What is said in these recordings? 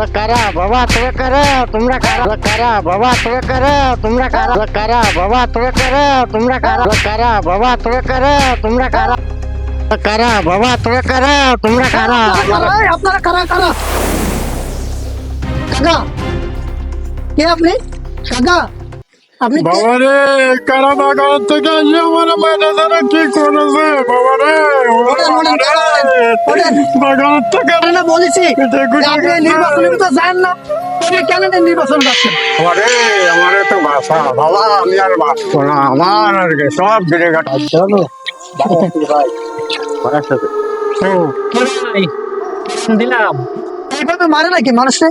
কারা বাবা তোরা কারা তোমরা কারা কারা বাবা তোরা কারা তোমরা কারা কারা বাবা তোরা কারা তোমরা কারা কারা বাবা তোরা কারা তোমরা কারা কারা বাবা তোরা কারা তোমরা কারা আপনারা কারা কারা কাকা কে আপনি কাকা আপনি কে? বাবারে কারা বাগান থেকে এসে আমার ম্যানেজারে কি করেছে বাবারে ওঠেন, ওঠেন, ওঠেন। বাগান থেকে আমি না বলেছি যে আপনি নির্বাচনের ভিতরে যান না আপনি কেন নির্বাচন করছেন বাবারে আমারে তো ভাষা বাবা আমি আর বাঁচবো না আমার আর কি সব দিনে কাটা চলো দিলাম। এইভাবে মারে নাকি মানুষে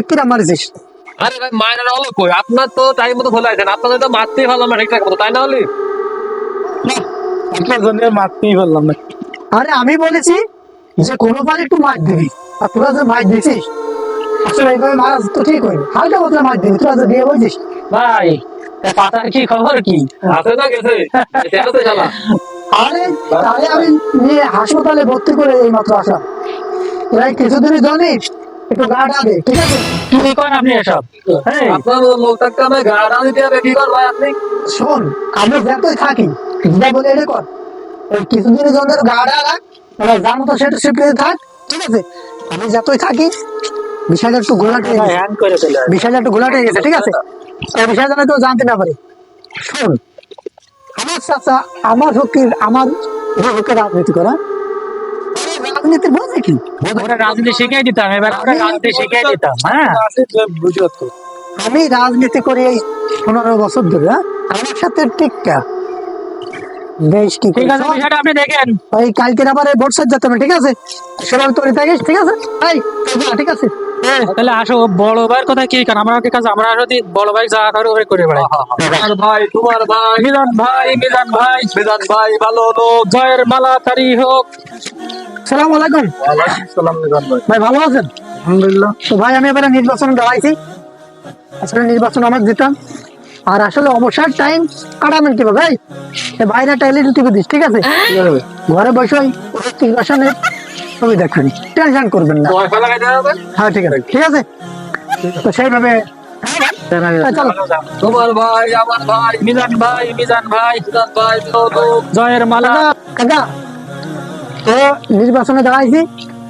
কিরা মারিছিস আরে ভাই মায়ের হলো কই আপনার তো টাইম মতো ভুলে আছেন আপনাদের তো মারতেই ভালো না ঠিকঠাক মতো তাই না হলে আপনার জন্য মারতেই পারলাম না আরে আমি বলেছি যে কোনোবার একটু মার দিবি আর তোরা যে মার দিছিস আসলে এইভাবে মারা তো ঠিক হয়নি হালকা পাতলা মার দিবি তোরা যে বিয়ে বলছিস ভাই পাতার কি খবর কি আছে না গেছে এটা তো চালা আরে তাহলে আমি নিয়ে হাসপাতালে ভর্তি করে এই মাত্র আসলাম প্রায় কিছুদিনের জন্য একটু গা ডাবে ঠিক আছে কি করেন আপনি এসব আপনার মুখটাকে আমি গাড়া দিতে হবে কি কর ভাই আপনি শোন আমরা যতই থাকি যা বলে এটা কর এই কিছুদিনের জন্য গা ডালা যার মতো সেটা শিফট থাক ঠিক আছে আমি যতই থাকি বিষয়টা একটু ঘোলাটে হ্যান্ড করে ফেলে বিষয়টা একটু ঘোলাটে গেছে ঠিক আছে এই বিষয়টা তো জানতে না পারি শোন আমার চাচা আমার হকে রাজনীতি করা রাজনীতি বলছে কি ওরা রাজনীতি শিখিয়ে দিতাম এবার আমরা রাজনীতি শিখিয়ে দিতাম হ্যাঁ আমি রাজনীতি করি এই 15 বছর ধরে হ্যাঁ? আমার সাথে টিকা বেশ কি ঠিক আছে বিষয়টা আপনি দেখেন ওই কালকের আবার ভোট সাজ যেতে হবে ঠিক আছে সেভাবে তোর থাকিস ঠিক আছে এই ঠিক আছে তাহলে আসো বড় ভাইয়ের কথা কি কারণ আমার কাছে আমরা যদি বড় ভাই যা করে ওই করে বেড়াই তোমার ভাই মিলন ভাই ভালো লোক জয়ের মালা তারি হোক সালাম আলাইকুম ভাই ভালো আছেন আলহামদুলিল্লাহ তো ভাই আমি এবারে নির্বাচন দাঁড়াইছি আসলে নির্বাচন আমার দিতাম আর আসলে অবসর টাইম কাটাবেন কিভাবে ভাই বাইরে টাইলেট টিভি দিস ঠিক আছে ঘরে বসে নির্বাচনের ছবি দেখবেন টেনশন করবেন না হ্যাঁ ঠিক আছে ঠিক আছে তো সেইভাবে চলো তোমার ভাই আমার ভাই মিজান ভাই জয়ের মালা কাকা তো নির্বাচনে দাঁড়াইছি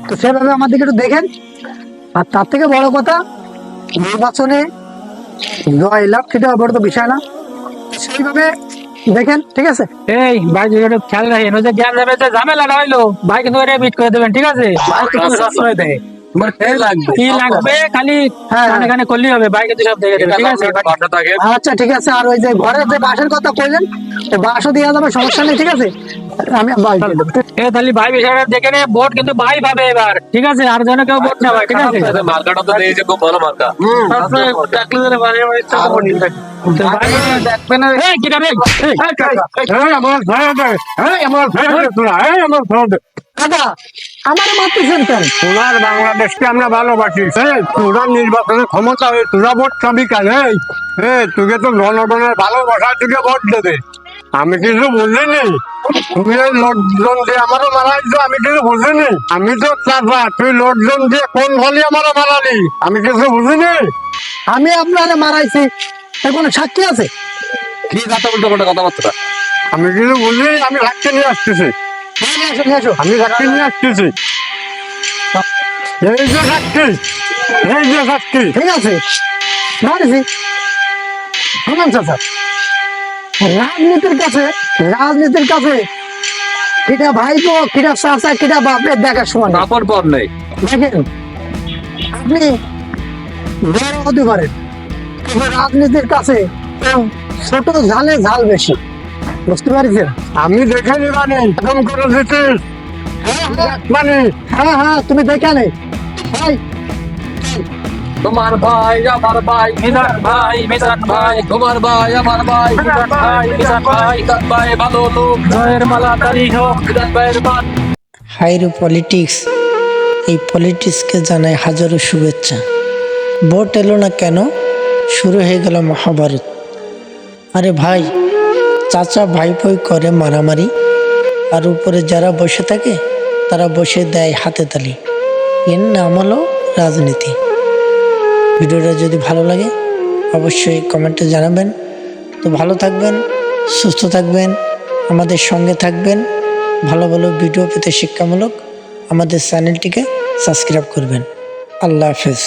তো সেভাবে আমার দিকে একটু দেখেন আর তার থেকে বড় কথা নির্বাচনে জয় লাভ সেটা বড় তো বিষয় না সেইভাবে দেখেন ঠিক আছে এই ভাই যেটা খেয়াল রাখেন ওই যে জ্ঞান যাবে যে ঝামেলাটা হইলো ভাই কিন্তু ওটা মিট করে দেবেন ঠিক আছে ভাই কিন্তু সবসময় দেয় তোমার কি লাগবে খালি হ্যাঁ। কানে করলেই হবে ভাই কিন্তু সব দেখে দেবে ঠিক আছে আচ্ছা ঠিক আছে আর ওই যে ঘরের যে বাসের কথা কইলেন বাসও দেওয়া যাবে সমস্যা নেই ঠিক আছে আমি বাস দিয়ে দেবো। এ তাহলে ভাই বিষয়টা দেখে নে ভোট কিন্তু ভাই পাবে এবার ঠিক আছে আর যেন কেউ ভোট না হয় ঠিক আছে মার্কাটা তো দিয়েছে খুব ভালো মার্কা দেখবেন কি রে আমার ভাই আমার ভাই আমার ভাই দাদা আমার মারতেছেন কেন তোরার বাংলাদেশকে আমরা ভালোবাসি তোরা নির্বাচনে ক্ষমতা হয়ে তোরা ভোট চাবি কেন তোকে তো জনগণের ভালোবাসা তোকে ভোট দেবে আমি কিছু বুঝিনি তুমি এই লোকজন দিয়ে আমারও মারাইছো আমি কিছু বুঝিনি আমি তো চাপা তুই লোকজন দিয়ে কোন ফলি আমারও মারালি আমি কিছু বুঝিনি আমি আপনারে মারাইছি এর কোনো সাক্ষী আছে কি কথা বলতে বলতে কথাবার্তা আমি কিছু বুঝিনি আমি সাক্ষী নিয়ে আসতেছি নিয়ে আসো নিয়ে আসো আমি সাক্ষী নিয়ে আসতেছি এই যে সাক্ষী এই যে সাক্ষী ঠিক আছে মারেছি শুনুন চাচা রাজনীতির কাছে কিটা ভাইপো কিটা চাচা কিটা বাপের দেখার সময় নেই। কাপড় পর নেই দেখেন আপনি বড় হতে পারেন কিন্তু রাজনীতির কাছে ছোট ঝালে ঝাল বেশি বুঝতে পারছেন আমি দেখে নিবানি একদম করে দিচ্ছিস মানে হ্যাঁ হ্যাঁ তুমি দেখে নেই ভাই তোমার ভাই আমার ভাই মিজান ভাই তোমার ভাই আমার ভাই মিজান ভাই ভালো লোক জয়ের মালা তারি হোক মিজান ভাইয়ের মান হাইরো পলিটিক্স এই পলিটিক্সকে জানাই হাজারো শুভেচ্ছা ভোট এলো না কেন শুরু হয়ে গেল মহাভারত আরে ভাই চাচা ভাইপোই করে মারামারি আর উপরে যারা বসে থাকে তারা বসে দেয় হাতে তালি এর নাম হলো রাজনীতি ভিডিওটা যদি ভালো লাগে অবশ্যই কমেন্টে জানাবেন। তো ভালো থাকবেন, সুস্থ থাকবেন, আমাদের সঙ্গে থাকবেন। ভালো ভালো ভিডিও পেতে শিক্ষামূলক আমাদের চ্যানেলটিকে সাবস্ক্রাইব করবেন। আল্লাহ হাফেজ।